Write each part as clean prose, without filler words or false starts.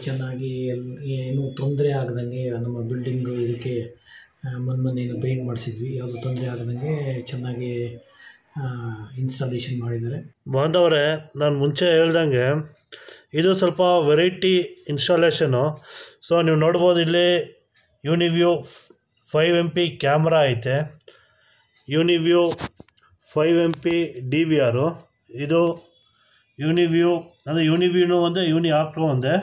ಚೆನ್ನಾಗಿ ಏನೂ ತೊಂದರೆ ಆಗದಂಗೆ ನಮ್ಮ ಬಿಲ್ಡಿಂಗು ಇದಕ್ಕೆ ಮೊನ್ನೆ ಪೇಂಟ್ ಮಾಡಿಸಿದ್ವಿ. ಯಾವುದೂ ತೊಂದರೆ ಆಗದಂಗೆ ಚೆನ್ನಾಗಿ ಇನ್ಸ್ಟಾಲೇಷನ್ ಮಾಡಿದ್ದಾರೆ. ಬಾಂಧವರೇ, ನಾನು ಮುಂಚೆ ಹೇಳ್ದಂಗೆ ಇದು ಸ್ವಲ್ಪ ವೆರೈಟಿ ಇನ್ಸ್ಟಾಲೇಷನು. ಸೊ ನೀವು ನೋಡ್ಬೋದು, ಇಲ್ಲಿ ಯೂನಿವ್ಯೂ 5MP ಕ್ಯಾಮ್ರಾ ಐತೆ, ಯೂನಿವ್ಯೂ 5MP DVR. ಇದು ಯೂನಿವ್ಯೂ ಅಂದರೆ ಯೂನಿವ್ಯೂನು ಒಂದೇ, ಯೂನಿ ಆಕ್ಟ್ರು ಒಂದೇ.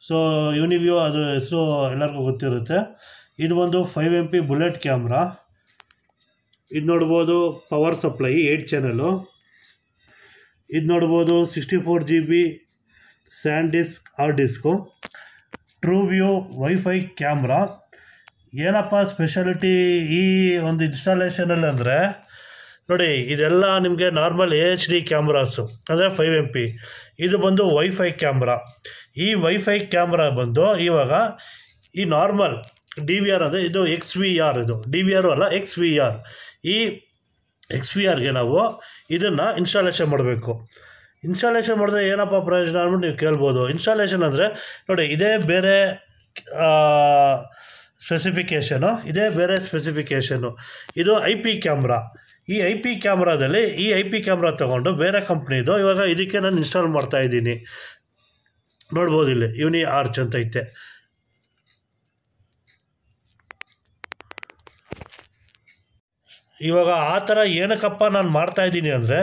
ಸೊ ಯೂನಿವ್ಯೂ ಅದು ಹೆಸರು ಎಲ್ಲರಿಗೂ ಗೊತ್ತಿರುತ್ತೆ. ಇದು ಒಂದು 5MP ಬುಲೆಟ್ ಕ್ಯಾಮ್ರಾ. ಇದು ನೋಡ್ಬೋದು ಪವರ್ ಸಪ್ಲೈ 8 ಚಾನಲ್ಲು. ಇದು ನೋಡ್ಬೋದು 64 GB SanDisk hard disk. Trueview wifi camera. ಏನಪ್ಪ ಸ್ಪೆಷಾಲಿಟಿ ಈ ಒಂದು ಇನ್ಸ್ಟಾಲೇಷನಲ್ಲಿ ಅಂದರೆ, ನೋಡಿ ಇದೆಲ್ಲ ನಿಮಗೆ ನಾರ್ಮಲ್ HD ಕ್ಯಾಮ್ರಾಸು ಅಂದರೆ 5MP. ಇದು ಬಂದು ವೈಫೈ ಕ್ಯಾಮ್ರಾ. ಈ ವೈಫೈ ಕ್ಯಾಮ್ರಾ ಬಂದು ಇವಾಗ ಈ ನಾರ್ಮಲ್ DVR ಅಂದರೆ ಇದು XVR, ಇದು DVR ಅಲ್ಲ XVR. ಈ XVRಗೆ ನಾವು ಇದನ್ನು ಇನ್ಸ್ಟಾಲೇಷನ್ ಮಾಡಬೇಕು. ಇನ್ಸ್ಟಾಲೇಷನ್ ಮಾಡಿದ್ರೆ ಏನಪ್ಪ ಪ್ರಯೋಜನ ಅಂದ್ಬಿಟ್ಟು ನೀವು ಕೇಳ್ಬೋದು. ಇನ್ಸ್ಟಾಲೇಷನ್ ಅಂದರೆ ನೋಡಿ, ಇದೇ ಬೇರೆ ಸ್ಪೆಸಿಫಿಕೇಷನು, ಇದೇ ಬೇರೆ ಸ್ಪೆಸಿಫಿಕೇಷನು. ಇದು IP ಕ್ಯಾಮ್ರಾ. ಈ IP ಕ್ಯಾಮ್ರಾದಲ್ಲಿ ಈ IP ಕ್ಯಾಮ್ರಾ ತೊಗೊಂಡು ಬೇರೆ ಕಂಪ್ನಿದು ಇವಾಗ ಇದಕ್ಕೆ ನಾನು ಇನ್ಸ್ಟಾಲ್ ಮಾಡ್ತಾಯಿದ್ದೀನಿ. ನೋಡ್ಬೋದು ಇಲ್ಲಿ ಯೂನಿ ಆರ್ಚ್ ಅಂತ ಐತೆ. ಇವಾಗ ಆ ಥರ ಏನಕ್ಕಪ್ಪ ನಾನು ಮಾಡ್ತಾಯಿದ್ದೀನಿ ಅಂದರೆ,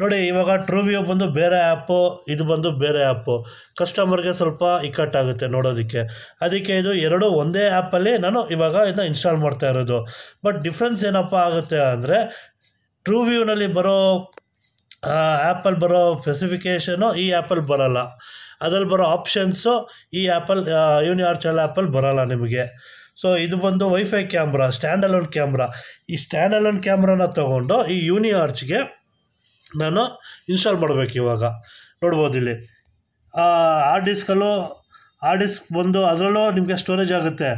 ನೋಡಿ ಇವಾಗ ಟ್ರೂವ್ಯೂ ಬಂದು ಬೇರೆ ಆ್ಯಪು, ಇದು ಬಂದು ಬೇರೆ ಆ್ಯಪು. ಕಸ್ಟಮರ್ಗೆ ಸ್ವಲ್ಪ ಇಕ್ಕಟ್ಟಾಗುತ್ತೆ ನೋಡೋದಕ್ಕೆ. ಅದಕ್ಕೆ ಇದು ಎರಡು ಒಂದೇ ಆ್ಯಪಲ್ಲಿ ನಾನು ಇವಾಗ ಇದನ್ನ ಇನ್ಸ್ಟಾಲ್ ಮಾಡ್ತಾ ಇರೋದು. ಬಟ್ ಡಿಫ್ರೆನ್ಸ್ ಏನಪ್ಪ ಆಗುತ್ತೆ ಅಂದರೆ, ಟ್ರೂವ್ಯೂನಲ್ಲಿ ಬರೋ ಆ್ಯಪಲ್ಲಿ ಬರೋ ಸ್ಪೆಸಿಫಿಕೇಷನು ಈ ಆ್ಯಪಲ್ಲಿ ಬರೋಲ್ಲ. ಅದ್ರಲ್ಲಿ ಬರೋ ಆಪ್ಷನ್ಸು ಈ ಆ್ಯಪಲ್ಲಿ ಯೂನಿ ಆರ್ಚ್ ಆ್ಯಪಲ್ಲಿ ಬರೋಲ್ಲ ನಿಮಗೆ. ಸೊ ಇದು ಬಂದು wifi camera, stand alone camera. ಈ ಸ್ಟ್ಯಾಂಡ್ ಅಲೋನ್ ಕ್ಯಾಮ್ರಾನ ತೊಗೊಂಡು ಈ ಯೂನಿ ಆರ್ಚ್ಗೆ ನಾನು ಇನ್ಸ್ಟಾಲ್ ಮಾಡಬೇಕು. ಇವಾಗ ನೋಡ್ಬೋದು ಇಲ್ಲಿ ಹಾರ್ಡ್ ಡಿಸ್ಕ್ ಬಂದು ಅದರಲ್ಲೂ ನಿಮಗೆ ಸ್ಟೋರೇಜ್ ಆಗುತ್ತೆ.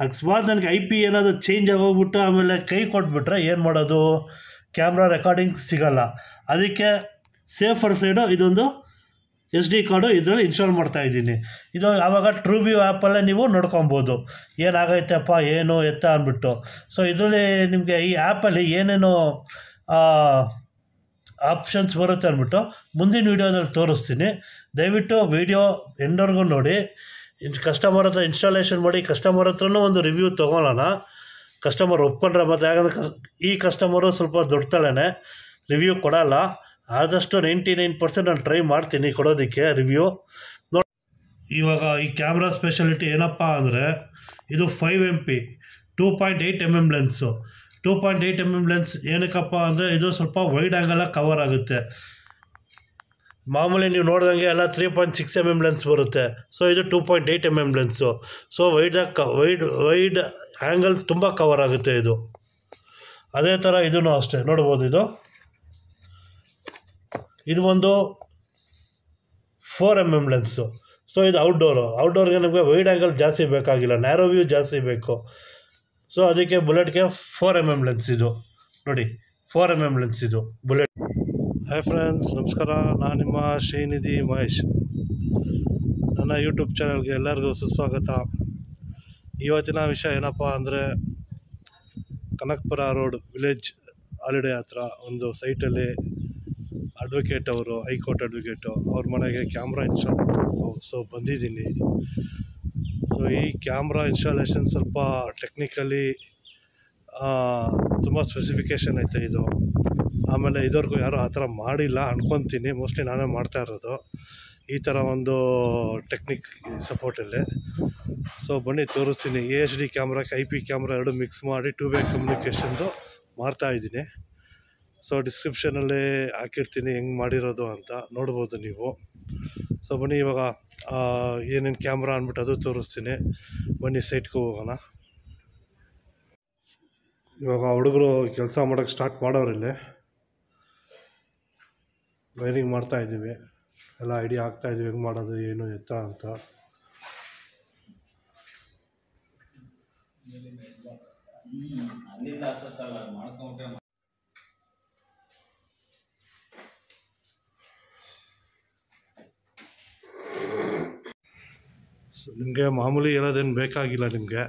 ಅಕಸ್ಮಾತ್ ನನಗೆ IP ಏನಾದರೂ ಚೇಂಜ್ ಆಗೋಗ್ಬಿಟ್ಟು ಆಮೇಲೆ ಕೈ ಕೊಟ್ಬಿಟ್ರೆ ಏನು ಮಾಡೋದು? ಕ್ಯಾಮ್ರಾ ರೆಕಾರ್ಡಿಂಗ್ ಸಿಗೋಲ್ಲ. ಅದಕ್ಕೆ ಸೇಫರ್ ಸೈಡು ಇದೊಂದು SD ಕಾರ್ಡು ಇದರಲ್ಲಿ ಇನ್ಸ್ಟಾಲ್ ಮಾಡ್ತಾಯಿದ್ದೀನಿ. ಇದು ಆವಾಗ ಟ್ರೂವ್ಯೂ ಆ್ಯಪಲ್ಲೇ ನೀವು ನೋಡ್ಕೊಬೋದು ಏನಾಗೈತಪ್ಪ ಏನು ಎತ್ತ ಅಂದ್ಬಿಟ್ಟು. ಸೊ ಇದರಲ್ಲಿ ನಿಮಗೆ ಈ ಆ್ಯಪಲ್ಲಿ ಏನೇನು ಆಪ್ಷನ್ಸ್ ಬರುತ್ತೆ ಅಂದ್ಬಿಟ್ಟು ಮುಂದಿನ ವೀಡಿಯೋದಲ್ಲಿ ತೋರಿಸ್ತೀನಿ. ದಯವಿಟ್ಟು ವೀಡಿಯೋ ಎಂಡ್ವರೆಗೂ ನೋಡಿ. ಕಸ್ಟಮರ್ ಹತ್ರ ಇನ್ಸ್ಟಾಲೇಷನ್ ಮಾಡಿ ಕಸ್ಟಮರ್ ಹತ್ರನೂ ಒಂದು ರಿವ್ಯೂ ತೊಗೊಳ್ಳೋಣ. ಕಸ್ಟಮರ್ ಒಪ್ಕೊಂಡ್ರೆ ಮತ್ತು, ಯಾಕಂದರೆ ಈ ಕಸ್ಟಮರು ಸ್ವಲ್ಪ ದೊಡ್ಡ ತಲೆನೇ, ರಿವ್ಯೂ ಕೊಡೋಲ್ಲ. ಆದಷ್ಟು 99% ನಾನು ಟ್ರೈ ಮಾಡ್ತೀನಿ ಕೊಡೋದಕ್ಕೆ ರಿವ್ಯೂ. ನೋಡಿ ಇವಾಗ ಈ ಕ್ಯಾಮ್ರಾ ಸ್ಪೆಷಾಲಿಟಿ ಏನಪ್ಪ ಅಂದರೆ, ಇದು 5MP 2.8mm lens. 2.8mm lens ಏನಕ್ಕಪ್ಪ ಅಂದರೆ, ಇದು ಸ್ವಲ್ಪ ವೈಡ್ ಆ್ಯಂಗಲಾಗಿ ಕವರ್ ಆಗುತ್ತೆ. ಮಾಮೂಲಿ ನೀವು ನೋಡ್ದಂಗೆ ಎಲ್ಲ 3.6mm ಲೆನ್ಸ್ ಬರುತ್ತೆ. ಸೊ ಇದು 2.8mm lens. So wide angle ತುಂಬ ಕವರ್ ಆಗುತ್ತೆ ಇದು. ಅದೇ ಥರ ಇದೂ ಅಷ್ಟೇ ನೋಡ್ಬೋದು. ಇದು ಒಂದು 4mm ಲೆನ್ಸು. ಸೊ ಇದು ಔಟ್ಡೋರ್ಗೆ ನಮಗೆ ವೈಡ್ ಆ್ಯಂಗಲ್ ಜಾಸ್ತಿ ಬೇಕಾಗಿಲ್ಲ, ನ್ಯಾರೋ ವ್ಯೂ ಜಾಸ್ತಿ ಬೇಕು. ಸೊ ಅದಕ್ಕೆ ಬುಲೆಟ್ಗೆ 4mm ಲೆನ್ಸ್ ಇದು. ನೋಡಿ 4mm ಲೆನ್ಸ್ ಇದು ಬುಲೆಟ್. ಹಾಯ್ ಫ್ರೆಂಡ್ಸ್, ನಮಸ್ಕಾರ. ನಾನು ನಿಮ್ಮ ಶ್ರೀನಿಧಿ ಮಹೇಶ್. ನನ್ನ ಯೂಟ್ಯೂಬ್ ಚಾನಲ್ಗೆ ಎಲ್ಲರಿಗೂ ಸುಸ್ವಾಗತ. ಇವತ್ತಿನ ವಿಷಯ ಏನಪ್ಪ ಅಂದರೆ, ಕನಕಪುರ ರೋಡ್ ವಿಲೇಜ್ ಹಾಲಿಡೇ ಹತ್ರ ಒಂದು ಸೈಟಲ್ಲಿ ಅಡ್ವೊಕೇಟ್ ಅವರು, ಹೈಕೋರ್ಟ್ ಅಡ್ವೊಕೇಟು, ಅವ್ರ ಮನೆಗೆ ಕ್ಯಾಮ್ರಾ ಇನ್ಸ್ಟಾಲ್ ಮಾಡಬೇಕು. ಸೊ ಬಂದಿದ್ದೀನಿ. ಸೊ ಈ ಕ್ಯಾಮ್ರಾ ಇನ್ಸ್ಟಾಲೇಷನ್ ಸ್ವಲ್ಪ ಟೆಕ್ನಿಕಲಿ ತುಂಬ ಸ್ಪೆಸಿಫಿಕೇಷನ್ ಐತೆ ಇದು. ಆಮೇಲೆ ಇದುವರೆಗೂ ಯಾರೂ ಆ ಥರ ಮಾಡಿಲ್ಲ ಅನ್ಕೊತೀನಿ. ಮೋಸ್ಟ್ಲಿ ನಾನೇ ಮಾಡ್ತಾ ಇರೋದು ಈ ಥರ ಒಂದು ಟೆಕ್ನಿಕ್ ಸಪೋರ್ಟಲ್ಲಿ. ಸೊ ಬನ್ನಿ ತೋರಿಸ್ತೀನಿ. HD ಕ್ಯಾಮ್ರಾಕ್ಕೆ IP ಕ್ಯಾಮ್ರಾ ಎರಡು ಮಿಕ್ಸ್ ಮಾಡಿ 2-ವೇ ಕಮ್ಯುನಿಕೇಷನ್ದು ಮಾಡ್ತಾಯಿದ್ದೀನಿ. ಸೊ ಡಿಸ್ಕ್ರಿಪ್ಷನಲ್ಲಿ ಹಾಕಿರ್ತೀನಿ ಹೆಂಗೆ ಮಾಡಿರೋದು ಅಂತ ನೋಡ್ಬೋದು ನೀವು. ಸೊ ಬನ್ನಿ ಇವಾಗ ಏನೇನು ಕ್ಯಾಮ್ರಾ ಅಂದ್ಬಿಟ್ಟು ಅದು ತೋರಿಸ್ತೀನಿ. ಬನ್ನಿ ಸೈಟ್ಗೆ ಹೋಗೋಣ. ಇವಾಗ ಹುಡುಗರು ಕೆಲಸ ಮಾಡೋಕ್ಕೆ ಸ್ಟಾರ್ಟ್ ಮಾಡೋರಿಲ್ಲಿ. ವೈರಿಂಗ್ ಮಾಡ್ತಾಯಿದ್ದೀವಿ, ಎಲ್ಲ ಐಡಿಯಾ ಆಗ್ತಾಯಿದ್ದೀವಿ ಹೆಂಗೆ ಮಾಡೋದು ಏನು ಎತ್ತ ಅಂತ. ಸೊ ನಿಮಗೆ ಮಾಮೂಲಿ ಇರೋದೇನು ಬೇಕಾಗಿಲ್ಲ ನಿಮಗೆ.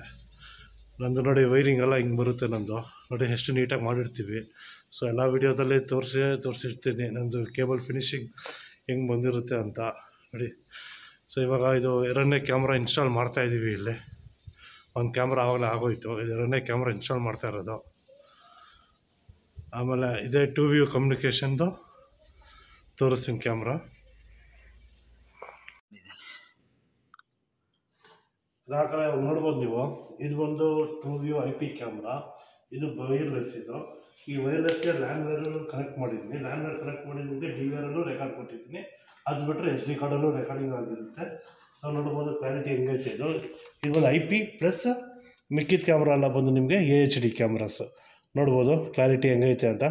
ನಂದು ನೋಡಿ ವೈರಿಂಗ್ ಎಲ್ಲ ಹಿಂಗೆ ಬರುತ್ತೆ. ನಂದು ನೋಡಿ ಎಷ್ಟು ನೀಟಾಗಿ ಮಾಡಿರ್ತೀವಿ. ಸೊ ಎಲ್ಲ ವೀಡಿಯೋದಲ್ಲಿ ತೋರಿಸಿರ್ತೀನಿ ನಂದು ಕೇಬಲ್ ಫಿನಿಶಿಂಗ್ ಹೆಂಗೆ ಬಂದಿರುತ್ತೆ ಅಂತ ನೋಡಿ. ಸೊ ಇವಾಗ ಇದು ಎರಡನೇ ಕ್ಯಾಮ್ರಾ ಇನ್ಸ್ಟಾಲ್ ಮಾಡ್ತಾಯಿದ್ದೀವಿ. ಇಲ್ಲಿ ಒಂದು ಕ್ಯಾಮ್ರಾ ಆವಾಗಲೇ ಆಗೋಯಿತು, ಇದು ಎರಡನೇ ಕ್ಯಾಮ್ರಾ ಇನ್ಸ್ಟಾಲ್ ಮಾಡ್ತಾ ಇರೋದು. ಆಮೇಲೆ ಇದೇ 2 ವ್ಯೂ ಕಮ್ಯುನಿಕೇಷನ್ದು ತೋರಿಸ್ತೀನಿ ಕ್ಯಾಮ್ರಾ. ಅದಾಕಡೆ ನೋಡ್ಬೋದು ನೀವು, ಇದು ಒಂದು 2 ವ್ಯೂ IP ಕ್ಯಾಮ್ರಾ. ಇದು ವೈರ್ಲೆಸ್. ಇದು ಈ ವೈರ್ಲೆಸ್ಗೆ ಲ್ಯಾಂಡ್ವೇರಲ್ಲೂ ಕನೆಕ್ಟ್ ಮಾಡಿದ್ದೀನಿ. ಲ್ಯಾಂಡ್ವೇರ್ ಕನೆಕ್ಟ್ ಮಾಡಿ ನಿಮಗೆ DVRಲ್ಲೂ ರೆಕಾರ್ಡ್ ಕೊಟ್ಟಿದ್ದೀನಿ. ಅದು ಬಿಟ್ಟರೆ SD ಕಾರ್ಡಲ್ಲೂ ರೆಕಾರ್ಡಿಂಗ್ ಆಗಿರುತ್ತೆ. ನಾವು ನೋಡ್ಬೋದು ಕ್ಲಾರಿಟಿ ಹೆಂಗೈತೆ. ಇದೊಂದು IP ಪ್ಲಸ್ ಮಿಕ್ಕಿದ ಕ್ಯಾಮ್ರಾ ಎಲ್ಲ ಬಂದು ನಿಮಗೆ AHD ಕ್ಯಾಮ್ರಾಸು. ನೋಡ್ಬೋದು ಕ್ಲಾರಿಟಿ ಹೆಂಗೈತೆ ಅಂತ.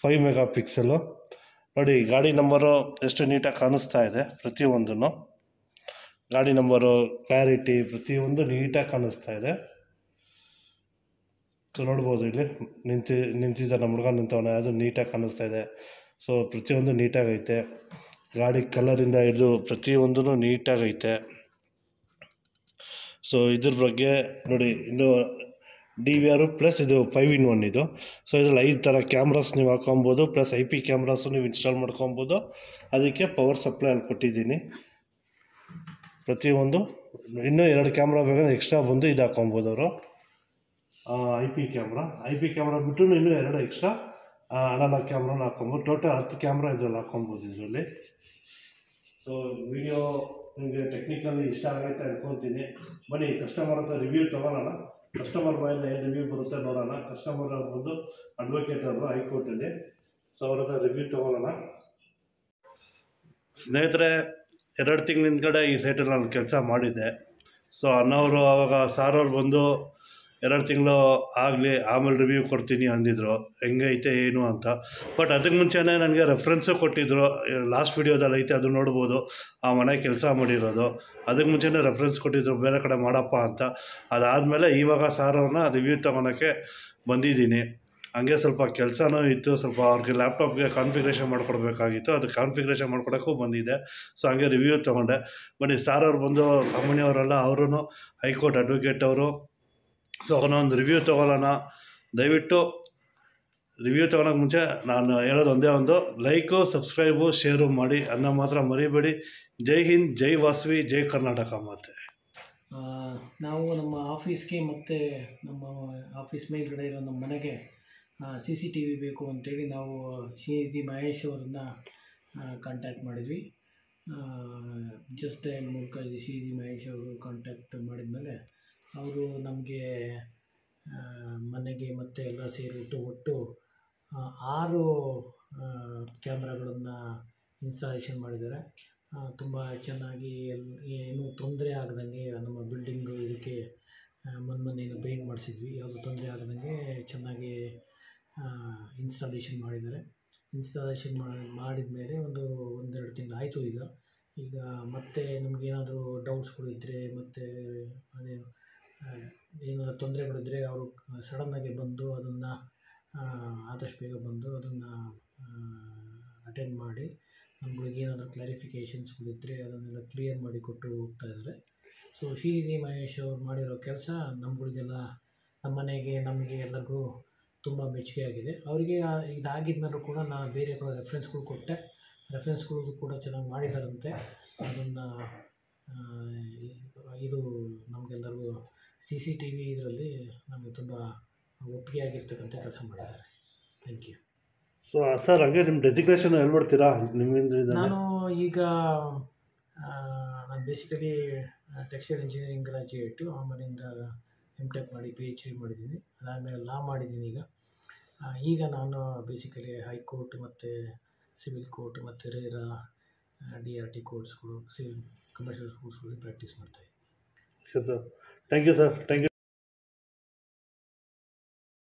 5 ಮೆಗಾ ಪಿಕ್ಸೆಲ್ಲು. ನೋಡಿ ಗಾಡಿ ನಂಬರು ಎಷ್ಟು ನೀಟಾಗಿ ಕಾಣಿಸ್ತಾ ಇದೆ. ಪ್ರತಿಯೊಂದೂ ಗಾಡಿ ನಂಬರು, ಕ್ಲಾರಿಟಿ ಪ್ರತಿಯೊಂದು ನೀಟಾಗಿ ಕಾಣಿಸ್ತಾ ಇದೆ. ಸೊ ನೋಡ್ಬೋದು ಇಲ್ಲಿ ನಿಂತಿದ್ದ ನಮ್ಮ ಹುಡುಗ ನಿಂತವನೇ, ಅದು ನೀಟಾಗಿ ಕಾಣಿಸ್ತಾ ಇದೆ. ಸೊ ಪ್ರತಿಯೊಂದು ನೀಟಾಗೈತೆ. ಗಾಡಿ ಕಲರಿಂದ ಹಿಡಿದು ಪ್ರತಿಯೊಂದೂ ನೀಟಾಗೈತೆ. ಸೊ ಇದ್ರ ಬಗ್ಗೆ ನೋಡಿ, ಇನ್ನು DVR ಪ್ಲಸ್ ಇದು 5-in-1 ಇದು. ಸೊ ಇದರಲ್ಲಿ 5 ಥರ ಕ್ಯಾಮ್ರಾಸ್ ನೀವು ಹಾಕೊಬೋದು, ಪ್ಲಸ್ IP ಕ್ಯಾಮ್ರಾಸು ನೀವು ಇನ್ಸ್ಟಾಲ್ ಮಾಡ್ಕೊಬೋದು. ಅದಕ್ಕೆ ಪವರ್ ಸಪ್ಲೈ ಅಲ್ಲಿ ಕೊಟ್ಟಿದ್ದೀನಿ. ಪ್ರತಿಯೊಂದು ಇನ್ನೂ 2 ಕ್ಯಾಮ್ರಾ ಬೇಕಾದ್ರೆ ಎಕ್ಸ್ಟ್ರಾ ಬಂದು ಇದು ಹಾಕೊಬೋದು ಅವರು. IP ಕ್ಯಾಮ್ರಾ ಬಿಟ್ಟು ಇನ್ನೂ 2 ಎಕ್ಸ್ಟ್ರಾ ಅನಲಾಗ್ ಕ್ಯಾಮ್ರಾನ ಹಾಕೊಬೋದು. ಟೋಟಲ್ 10 ಕ್ಯಾಮ್ರಾ ಇದರಲ್ಲಿ ಹಾಕೊಬೋದು ಇದರಲ್ಲಿ. ಸೊ ವಿಡಿಯೋ ನಿಮಗೆ ಟೆಕ್ನಿಕಲಿ ಇಷ್ಟ ಆಗೈತೆ ಅನ್ಕೊತೀನಿ. ಬನ್ನಿ ಕಸ್ಟಮರ್ ಹತ್ರ ರಿವ್ಯೂ ತೊಗೊಳ್ಳೋಣ. ಕಸ್ಟಮರ್ ಬಾಯಿಂದ ಏನು ರಿವ್ಯೂ ಬರುತ್ತೆ ನೋಡೋಣ. ಕಸ್ಟಮರ್ ಬಂದು ಅಡ್ವೊಕೇಟ್ ಅವರು ಹೈಕೋರ್ಟಲ್ಲಿ. ಸೊ ಅವ್ರ ಹತ್ರ ರಿವ್ಯೂ ತೊಗೊಳ್ಳೋಣ. ಸ್ನೇಹಿತರೆ, 2 ತಿಂಗಳ ಹಿಂದ್ಗಡೆ ಈ ಸೈಟಲ್ಲಿ ನಾನು ಕೆಲಸ ಮಾಡಿದ್ದೆ. ಸೊ ಅಣ್ಣವರು ಆವಾಗ ಸಾರವ್ರು ಬಂದು 2 ತಿಂಗಳು ಆಗಲಿ ಆಮೇಲೆ ರಿವ್ಯೂ ಕೊಡ್ತೀನಿ ಅಂದಿದ್ರು, ಹೆಂಗೈತೆ ಏನು ಅಂತ. ಬಟ್ ಅದಕ್ಕೆ ಮುಂಚೆನೇ ನನಗೆ ರೆಫ್ರೆನ್ಸು ಕೊಟ್ಟಿದ್ದರು. ಲಾಸ್ಟ್ ವೀಡಿಯೋದಲ್ಲಿ ಐತೆ, ಅದು ನೋಡ್ಬೋದು. ಆ ಮನೆ ಕೆಲಸ ಮಾಡಿರೋದು ಅದಕ್ಕೆ ಮುಂಚೆನೇ ರೆಫ್ರೆನ್ಸ್ ಕೊಟ್ಟಿದ್ರು, ಬೇರೆ ಕಡೆ ಮಾಡಪ್ಪ ಅಂತ. ಅದಾದಮೇಲೆ ಇವಾಗ ಸಾರವ್ರನ್ನ ರಿವ್ಯೂ ತೊಗೊಳಕ್ಕೆ ಬಂದಿದ್ದೀನಿ. ಹಂಗೆ ಸ್ವಲ್ಪ ಕೆಲಸನೂ ಇತ್ತು. ಸ್ವಲ್ಪ ಅವ್ರಿಗೆ ಲ್ಯಾಪ್ಟಾಪ್ಗೆ ಕಾನ್ಫಿಗ್ರೇಷನ್ ಮಾಡ್ಕೊಡ್ಬೇಕಾಗಿತ್ತು. ಅದು ಕಾನ್ಫಿಗ್ರೇಷನ್ ಮಾಡ್ಕೊಡೋಕ್ಕೂ ಬಂದಿದೆ. ಸೊ ಹಂಗೆ ರಿವ್ಯೂ ತೊಗೊಂಡೆ. ಬನ್ನಿ, ಸಾರವ್ರು ಬಂದು ಸಾಮಾನ್ಯವರೆಲ್ಲ, ಅವರು ಹೈಕೋರ್ಟ್ ಅಡ್ವೊಕೇಟ್ ಅವರು. ಸೊ ಅವನೊಂದು ರಿವ್ಯೂ ತೊಗೊಳ್ಳೋಣ. ದಯವಿಟ್ಟು ರಿವ್ಯೂ ತೊಗೊಳಕ್ಕೆ ಮುಂಚೆ ನಾನು ಹೇಳೋದು ಒಂದೇ ಒಂದು, ಲೈಕು, ಸಬ್ಸ್ಕ್ರೈಬು, ಶೇರು ಮಾಡಿ ಅನ್ನೋ ಮಾತ್ರ ಮರಿಬೇಡಿ. ಜೈ ಹಿಂದ್, ಜೈ ವಾಸವಿ, ಜೈ ಕರ್ನಾಟಕ ಮಾತೆ. ನಾವು ನಮ್ಮ ಆಫೀಸ್ಗೆ ಮತ್ತು ನಮ್ಮ ಆಫೀಸ್ ಮೇಲ್ಗಡೆ ಇರೋ ನಮ್ಮ ಮನೆಗೆ CCTV ಬೇಕು ಅಂತೇಳಿ ನಾವು ಶ್ರೀನಿಧಿ ಮಹೇಶ್ ಅವ್ರನ್ನ ಕಾಂಟ್ಯಾಕ್ಟ್ ಮಾಡಿದ್ವಿ. ಜಸ್ಟ್ ಡಯಲ್ ಮೂಲಕ ಶ್ರೀನಿಧಿ ಮಹೇಶ್ ಅವರು ಕಾಂಟ್ಯಾಕ್ಟ್ ಮಾಡಿದ್ಮೇಲೆ ಅವರು ನಮಗೆ ಮನೆಗೆ ಮತ್ತು ಎಲ್ಲ ಸೇರಿಬಿಟ್ಟು ಒಟ್ಟು 6 ಕ್ಯಾಮ್ರಾಗಳನ್ನು ಇನ್ಸ್ಟಾಲೇಷನ್ ಮಾಡಿದ್ದಾರೆ. ತುಂಬ ಚೆನ್ನಾಗಿ ಏನೂ ತೊಂದರೆ ಆಗದಂಗೆ ನಮ್ಮ ಬಿಲ್ಡಿಂಗು ಇದಕ್ಕೆ ಮೊನ್ನೇನು ಪೇಂಟ್ ಮಾಡಿಸಿದ್ವಿ, ಯಾವುದೂ ತೊಂದರೆ ಆಗದಂಗೆ ಚೆನ್ನಾಗಿ ಇನ್ಸ್ಟಾಲೇಷನ್ ಮಾಡಿದ್ದಾರೆ. ಇನ್ಸ್ಟಾಲೇಷನ್ ಮಾಡಿದ ಮೇಲೆ ಒಂದೆರಡು ತಿಂಗಳಾಯಿತು. ಈಗ ಮತ್ತೆ ನಮಗೇನಾದರೂ ಡೌಟ್ಸ್ಗಳಿದ್ದರೆ ಮತ್ತು ಅದೇ ಏನಾದರೂ ತೊಂದರೆಗಳಿದ್ದರೆ ಅವರು ಸಡನ್ನಾಗಿ ಬಂದು ಅದನ್ನು ಆದಷ್ಟು ಬೇಗ ಬಂದು ಅದನ್ನು ಅಟೆಂಡ್ ಮಾಡಿ ನಮ್ಗಳಿಗೆ ಏನಾದರೂ ಕ್ಲಾರಿಫಿಕೇಷನ್ಸ್ಗಳಿದ್ದರೆ ಅದನ್ನೆಲ್ಲ ಕ್ಲಿಯರ್ ಮಾಡಿ ಕೊಟ್ಟು ಹೋಗ್ತಾ ಇದ್ದಾರೆ. ಸೊ ಶ್ರೀನಿಧಿ ಮಹೇಶ್ ಅವ್ರು ಮಾಡಿರೋ ಕೆಲಸ ನಮ್ಗಳಿಗೆಲ್ಲ, ನಮ್ಮ ಮನೆಗೆ, ನಮಗೆ ಎಲ್ಲರಿಗೂ ತುಂಬ ಮೆಚ್ಚುಗೆ ಆಗಿದೆ. ಅವರಿಗೆ ಇದಾಗಿದ್ದ ಮೇಲೂ ಕೂಡ ನಾನು ಬೇರೆ ಕಡೆ ರೆಫ್ರೆನ್ಸ್ಗಳು ಕೊಟ್ಟೆ. ರೆಫ್ರೆನ್ಸ್ಗಳು ಕೂಡ ಚೆನ್ನಾಗಿ ಮಾಡಿದಾರಂತೆ. ಅದನ್ನು ಇದು ನಮಗೆಲ್ಲರಿಗೂ CCTV ಇದರಲ್ಲಿ ನಮಗೆ ತುಂಬ ಒಪ್ಪಿಗೆ ಆಗಿರ್ತಕ್ಕಂಥ ಕೆಲಸ ಮಾಡಿದ್ದಾರೆ. Thank you. ಸೊ ಸರ್, ಹಂಗೆ ನಿಮ್ಮ ಡೆಸಿಗ್ನೇಷನ್ ಹೇಳ್ಬಿಡ್ತೀರಾ ನಿಮ್ಮಿಂದ? ನಾನು ಈಗ ನಾನು ಬೇಸಿಕಲಿ ಟೆಕ್ಸ್ಟೈಲ್ ಇಂಜಿನಿಯರಿಂಗ್ ಗ್ರಾಜ್ಯುಯೇಟು. ಆಮೇಲಿಂದ MTech ಮಾಡಿ PhD ಮಾಡಿದ್ದೀನಿ. ಅದಾದಮೇಲೆ ಲಾ ಮಾಡಿದ್ದೀನಿ. ಈಗ ನಾನು ಬೇಸಿಕಲಿ ಹೈಕೋರ್ಟ್ ಮತ್ತು ಸಿವಿಲ್ ಕೋರ್ಟ್ ಮತ್ತು ರೇರಾ DRT ಕೋರ್ಟ್ಸ್ಗಳು, ಕಮರ್ಷಿಯಲ್ ಕೋರ್ಟ್ಸ್ಗಳಲ್ಲಿ ಪ್ರಾಕ್ಟೀಸ್ ಮಾಡ್ತಾಯಿದ್ದೀನಿ. Okay sir, thank you sir. Thank you.